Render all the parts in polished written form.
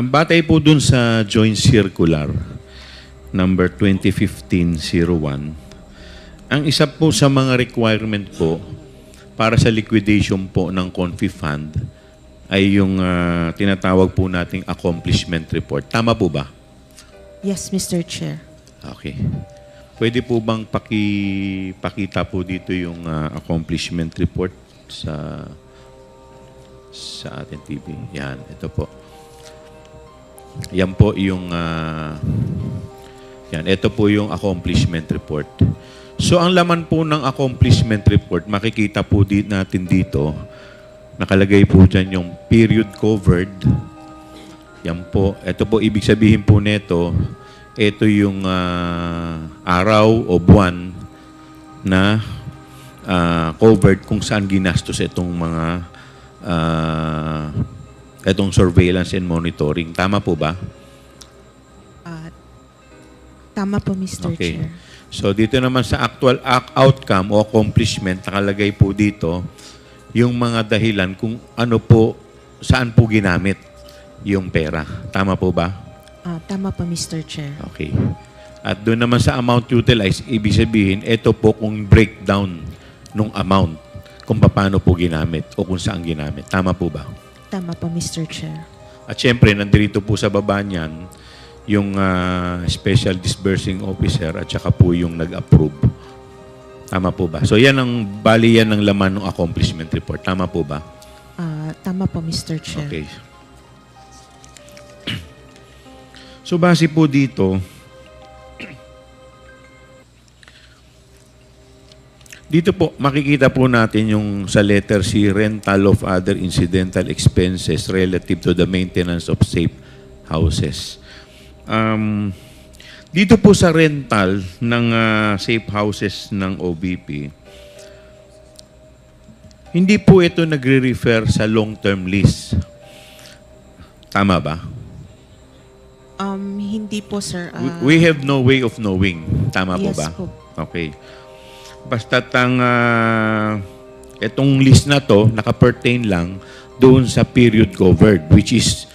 Batay po dun sa Joint Circular number 2015-01, ang isa po sa mga requirement po para sa liquidation po ng Confi Fund ay yung tinatawag po nating accomplishment report. Tama po ba? Yes, Mr. Chair. Okay. Pwede po bang pakita po dito yung accomplishment report sa ating TV? Yan, ito po. Yan po yung ito po yung accomplishment report. So ang laman po ng accomplishment report, makikita po natin dito, nakalagay po dyan yung period covered. Yan po. Ito po, ibig sabihin po nito, ito yung araw o buwan na covered kung saan ginastos itong mga itong surveillance and monitoring. Tama po ba? Tama po, Mr. Okay. Chair. So dito naman sa actual outcome o accomplishment, nakalagay po dito yung mga dahilan kung ano po, saan po ginamit yung pera. Tama po ba? Tama po, Mr. Chair. Okay. At doon naman sa amount utilized, ibig sabihin, ito po kung breakdown ng amount, kung paano po ginamit o kung saan ginamit. Tama po ba? Tama po, Mr. Chair. At syempre, nandito po sa baba niyan, yung Special Disbursing Officer at saka po yung nag-approve. Tama po ba? So yan ang, bali yan ang laman ng accomplishment report. Tama po ba? Tama po, Mr. Chair. Okay. So base po dito, dito po makikita po natin yung sa letter C, rental of other incidental expenses relative to the maintenance of safe houses. Dito po sa rental ng safe houses ng OBP, hindi po ito nagre-refer sa long-term lease. Tama ba? Hindi po, sir. We have no way of knowing. Tama po yes ba? po. Okay. Basta't ang itong list na to naka-pertain lang doon sa period covered, which is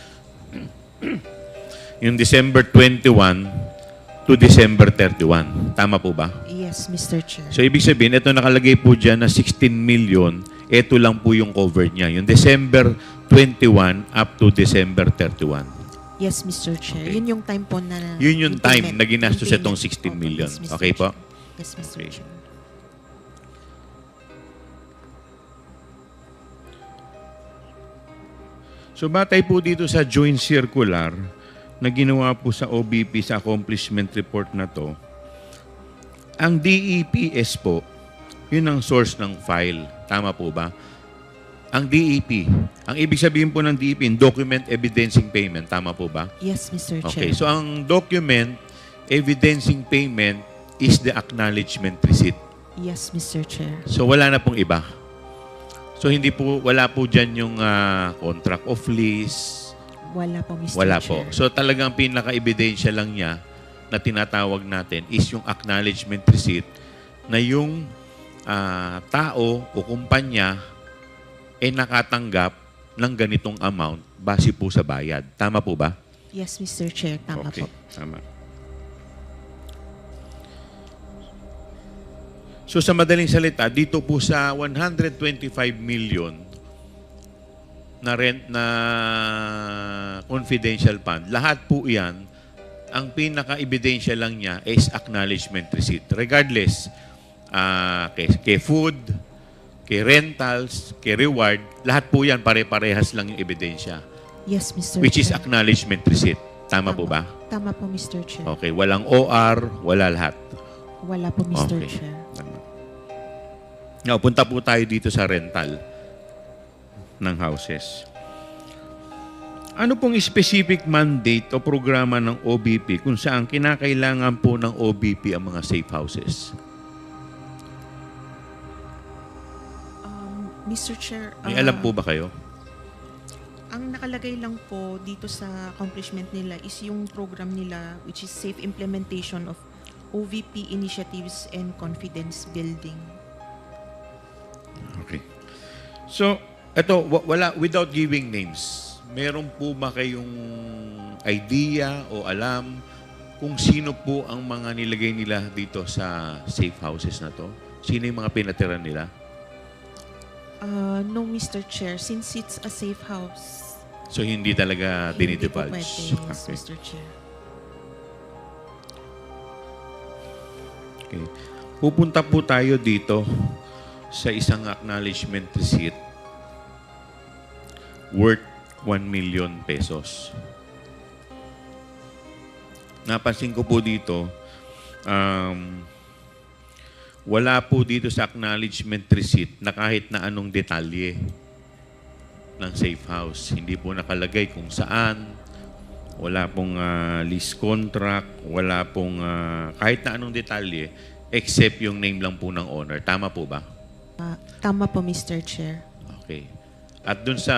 yung December 21 to December 31. Tama po ba? Yes, Mr. Chair. So, ibig sabihin, ito nakalagay po dyan na 16 million, ito lang po yung covered niya. Yung December 21 up to December 31. Yes, Mr. Chair. Okay. Yun yung time po na... Yun yung time implement- na ginastos implement. itong 16 million. Yes, Mr. Okay po? Chair. Yes, Mr. Okay. Chair. So, batay po dito sa joint circular na ginawa po sa OBP sa accomplishment report na to, ang DEPS po, yun ang source ng file. Tama po ba? Ang DEP, ang ibig sabihin po ng DEP, document evidencing payment. Tama po ba? Yes, Mr. Okay, Chair. so ang document evidencing payment is the acknowledgement receipt. Yes, Mr. Chair. So wala na pong iba. So wala po dyan yung contract of lease. Wala po, Mr. Wala Chair. po. So talagang pinaka-ebidensya lang niya na tinatawag natin is yung acknowledgement receipt na yung tao o kumpanya nakatanggap ng ganitong amount base po sa bayad. Tama po ba? Yes, Mr. Chair. Tama Okay, po. tama. So sa madaling salita, dito po sa 125 million na rent na confidential fund, lahat po yan, ang pinaka-ebidensya lang niya is acknowledgement receipt. Regardless, kay food, kay rentals, kay reward, lahat po yan pare-parehas lang yung ebidensya. Yes, Mr. Which is Chair. acknowledgement receipt. Tama po ba? Tama po, Mr. Chair. Okay, walang OR, wala lahat. Wala po, Mr. Okay. Chair. Now, punta po tayo dito sa rental ng houses. Ano pong specific mandate o programa ng OBP kung saan kinakailangan po ng OBP ang mga safe houses? Mr. Chair, May alam po ba kayo? ang nakalagay lang po dito sa accomplishment nila is yung program nila which is safe implementation of OVP initiatives and confidence building. Okay. So, ito, wala, without giving names, meron po ba kayong idea o alam kung sino po ang mga nilagay nila dito sa safe houses na to? Sino yung mga pinatira nila? No, Mr. Chair. Since it's a safe house, So, hindi talaga hindi po dinidivulge? pwede, yes, Okay. Mr. Chair. Okay. Pupunta po tayo dito sa isang acknowledgement receipt worth 1 million pesos. Napansin ko po dito, wala po dito sa acknowledgement receipt na kahit na anong detalye ng safe house. Hindi po nakalagay kung saan, wala pong lease contract, wala pong kahit na anong detalye except yung name lang po ng owner. Tama po ba? Tama po, Mr. Chair. Okay. At dun sa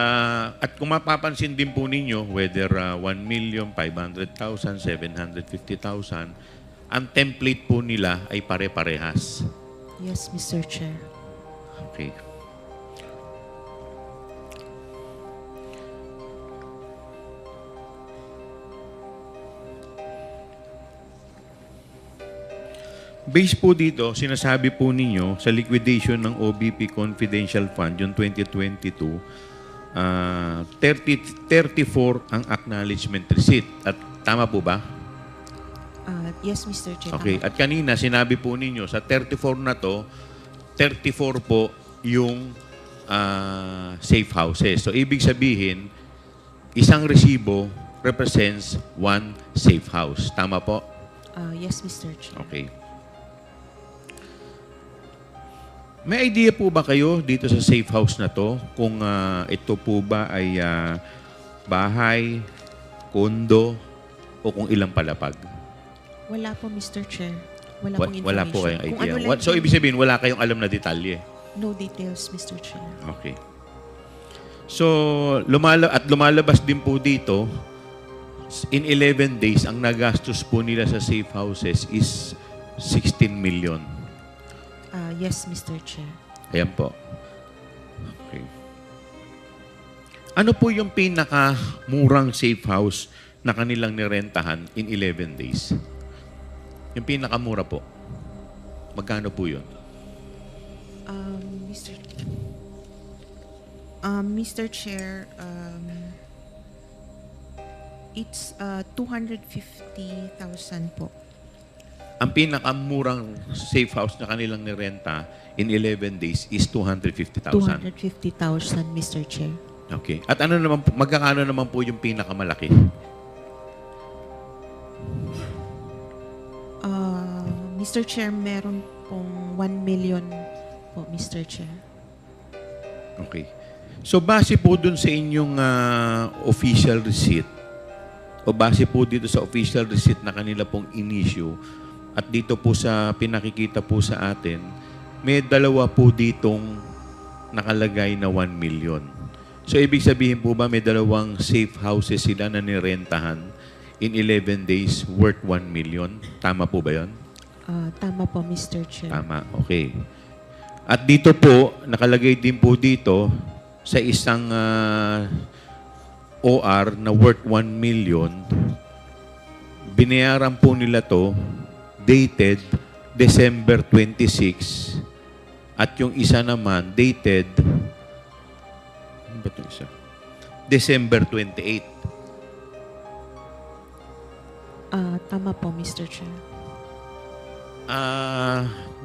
kung mapapansin din po ninyo whether 1,500,000, 750,000, ang template po nila ay pare-parehas. Yes, Mr. Chair. Okay. Based po dito, sinasabi po ninyo sa liquidation ng OBP Confidential Fund, yung 2022, 34 ang acknowledgement receipt. At tama po ba? Yes, Mr. Chair. Okay. Tama. At kanina, sinabi po ninyo, sa 34 na to, 34 po yung safe houses. So, ibig sabihin, isang resibo represents one safe house. Tama po? Yes, Mr. Chair. Okay. May idea po ba kayo dito sa safe house na to kung ito po ba ay bahay, kondo, o kung ilang palapag? Wala po, Mr. Chair. Wala pong information. Wala po kayong Kung idea. ano lang So, yung- ibig sabihin, wala kayong alam na detalye. No details, Mr. Chair. Okay. So, lumalabas din po dito, in 11 days, ang nagastos po nila sa safe houses is 16 million. Yes, Mr. Chair. Ayan po. Okay. Ano po yung pinakamurang safe house na kanilang nirentahan in 11 days? Yung pinakamura po. Magkano po yun? Mr. Chair, it's 250,000 po. Ang pinakamurang safe house na kanilang nirenta in 11 days is 250,000. 250,000, Mr. Chair. Okay. At ano naman, magkakano naman po yung pinakamalaki? Mr. Chair, meron pong 1 million po, Mr. Chair. Okay. So, base po dun sa inyong official receipt, o base po dito sa official receipt na kanila pong in-issue, at dito po sa pinakikita po sa atin, may dalawa po ditong nakalagay na 1 million. So, ibig sabihin po ba may dalawang safe houses sila na nirentahan in 11 days worth 1 million? Tama po ba yun? Tama po, Mr. Chair. Tama, okay. At dito po, nakalagay din po dito sa isang OR na worth 1 million, binayaran po nila to dated December 26 at yung isa naman dated ano ba ito isa? December 28. Tama po, Mr. Chair.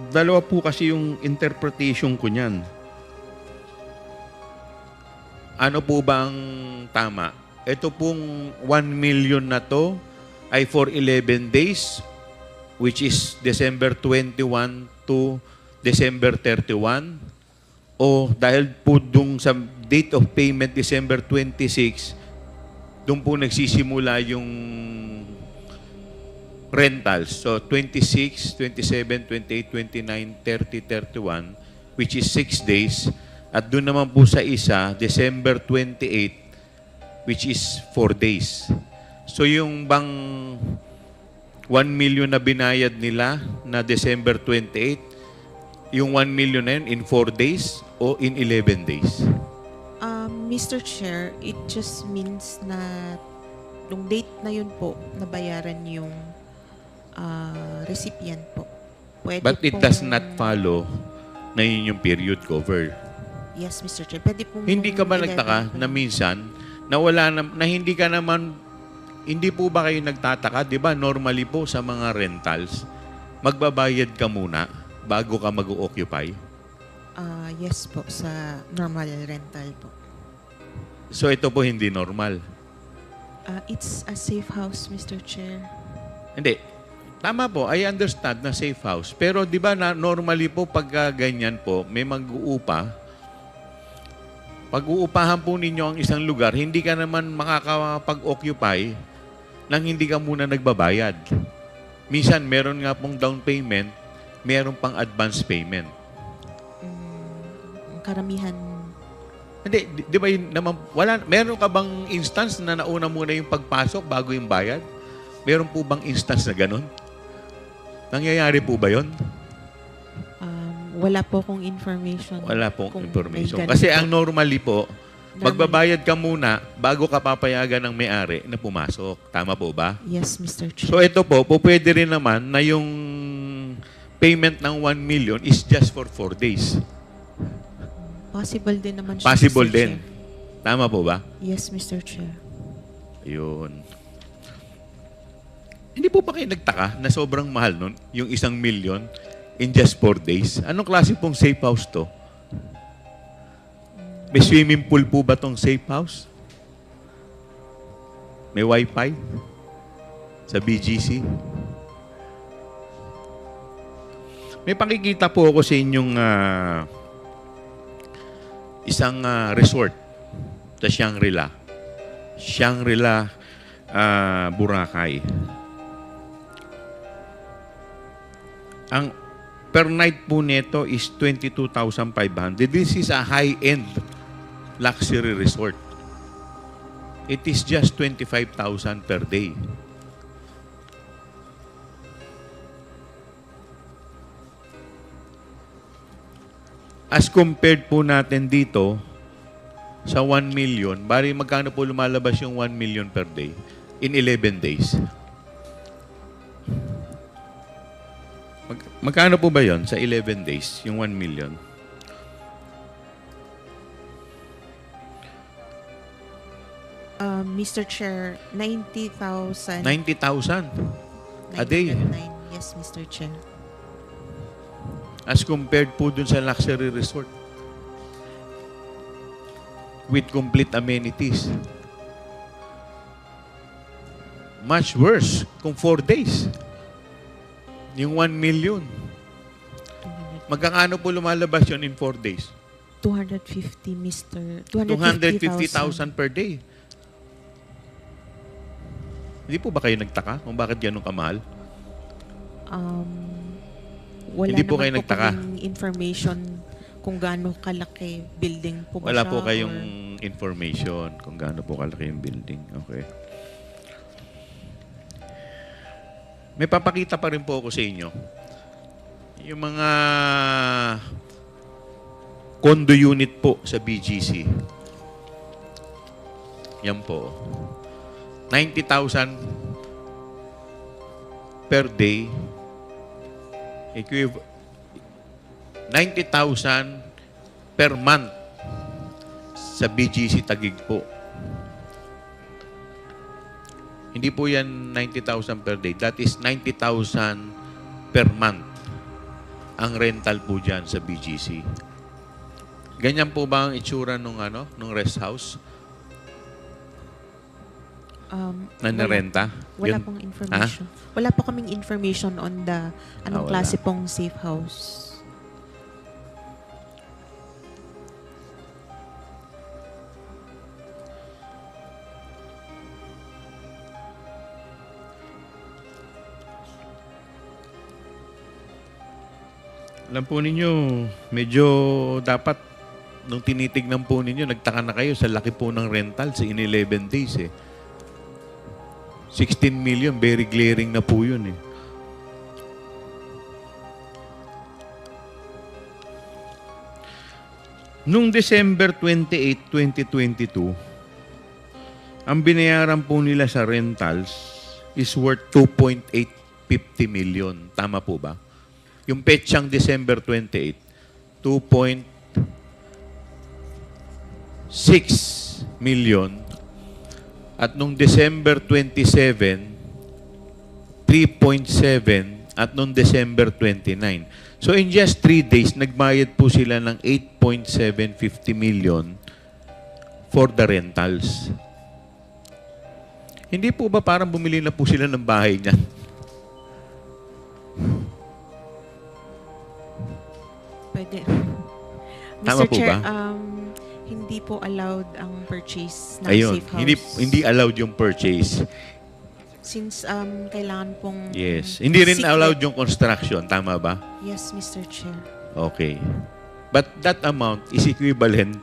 Dalawa po kasi yung interpretation ko niyan. Ano po bang tama? Ito pong 1 million na to ay for 11 days, which is December 21 to December 31. O dahil po dung sa date of payment December 26, doon po nagsisimula yung rentals. So 26, 27, 28, 29, 30, 31, which is 6 days. At doon naman po sa isa, December 28, which is 4 days. So yung bang 1 million na binayad nila na December 28, yung 1 million na yun in 4 days o in 11 days? Mr. Chair, it just means na nung date na yun po, nabayaran yung recipient po. Pwede But it pong- does not follow na yun yung period cover. Yes, Mr. Chair. Pwede pong Hindi ka ba 11 nagtaka po. na minsan na wala na hindi ka naman, hindi po ba kayo nagtataka, di ba normally po sa mga rentals, magbabayad ka muna bago ka mag-occupy? Yes po, sa normal rental po. So ito po hindi normal. It's a safe house, Mr. Chair. Hindi. Tama po, I understand na safe house. Pero di ba na normally po pagka ganyan po, may mag-uupa, pag-uupahan po ninyo ang isang lugar, hindi ka naman makakapag-occupy nang hindi ka muna nagbabayad. Minsan, meron nga pong down payment, meron pang advance payment. Ang karamihan, Hindi, di ba yun naman, meron ka bang instance na nauna muna yung pagpasok bago yung bayad? Meron po bang instance na ganun? Nangyayari po ba yun? wala po akong information. Wala pong kung may information. ganun Kasi po. ang normally po, magbabayad ka muna bago ka papayagan ng may-ari na pumasok. Tama po ba? Yes, Mr. Chair. So ito po, pwede rin naman na yung payment ng 1 million is just for 4 days. Possible din naman siya, Possible Mr. din. Chair. Tama po ba? Yes, Mr. Chair. Ayun. Hindi po ba kayo nagtaka na sobrang mahal nun, yung 1 million in just 4 days? Anong klase pong safe house to? May swimming pool po ba tong safe house? May wifi? Sa BGC? May pakikita po ako sa inyong isang resort sa Shangri-La. Shangri-La, Boracay. Ang per night po nito is 22,500. This is a high-end luxury resort. It is just 25,000 per day. As compared po natin dito sa 1 million, bari magkano po lumalabas yung 1 million per day in 11 days? Magkano po ba yon sa 11 days, yung 1 million? Mr. Chair, 90,000. 90,000 a day. 909. Yes, Mr. Chair. As compared po dun sa luxury resort. With complete amenities. Much worse kung 4 days. Yung 1 million. Magkakano po lumalabas yun in 4 days? 250, Mr. 250,000 per day. Hindi po ba kayo nagtaka kung bakit ganun kamahal? Wala Hindi po naman kayo nagtaka? kaming information kung gaano kalaki building po ba Wala siya po kayong or- information kung gaano po kalaki yung building. Okay. May papakita pa rin po ako sa inyo. Yung mga condo unit po sa BGC. Yan po. 90,000 per day. 90,000 per month sa BGC Taguig po. Hindi po yan 90,000 per day. That is 90,000 per month ang rental po dyan sa BGC. Ganyan po ba ang itsura nung rest house na narenta? Wala Yun- pong information. Wala po kaming information on the anong wala. klase pong safe house. Alam po ninyo, medyo dapat nung tinitignan po ninyo, nagtaka na kayo sa laki po ng rental sa in 11 days eh. 16 million, very glaring na po yun eh. Nung December 28, 2022, ang binayaran po nila sa rentals is worth 2.850 million. Tama po ba? Yung petsang December 28, 2.6 million. At nung December 27, 3.7. At nung December 29. So in just 3 days, nagbayad po sila ng 8.750 million for the rentals. Hindi po ba parang bumili na po sila ng bahay niyan? Pwede. Tama Mr. po Chair, ba? hindi po allowed ang purchase ng Ayun, safe house. hindi allowed yung purchase. Since kailangan pong... Yes. Hindi rin secret. allowed yung construction. Tama ba? Yes, Mr. Chair. Okay. But that amount is equivalent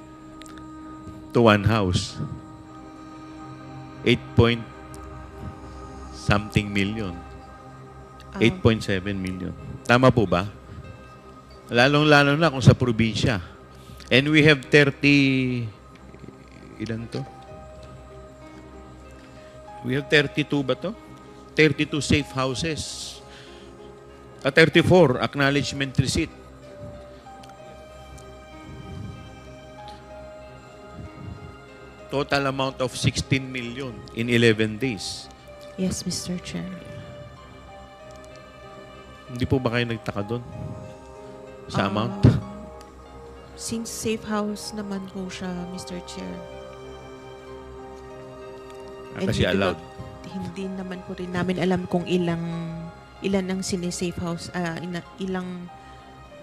to one house. 8 point something million. 8.7 million. Tama po ba? Lalong-lalo na kung sa probinsya. And we have 30... Ilan to? We have 32 ba to? 32 safe houses. 34 acknowledgement receipt. Total amount of 16 million in 11 days. Yes, Mr. Chair. Hindi po ba kayo nagtaka doon? Sa amount? Since safe house naman po siya, Mr. Chair. And Kasi allowed. Hindi naman po rin namin alam kung ilan ang sine-safe house, ilang...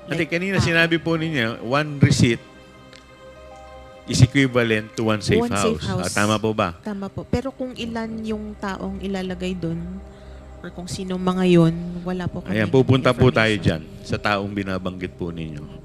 Ate, kanina sinabi po ninyo, one receipt is equivalent to one safe One house. safe house. Tama po ba? Tama po. Pero kung ilan yung taong ilalagay doon, or kung sino mga yon, wala po kami. Ayan, pupunta po tayo information. dyan sa taong binabanggit po ninyo.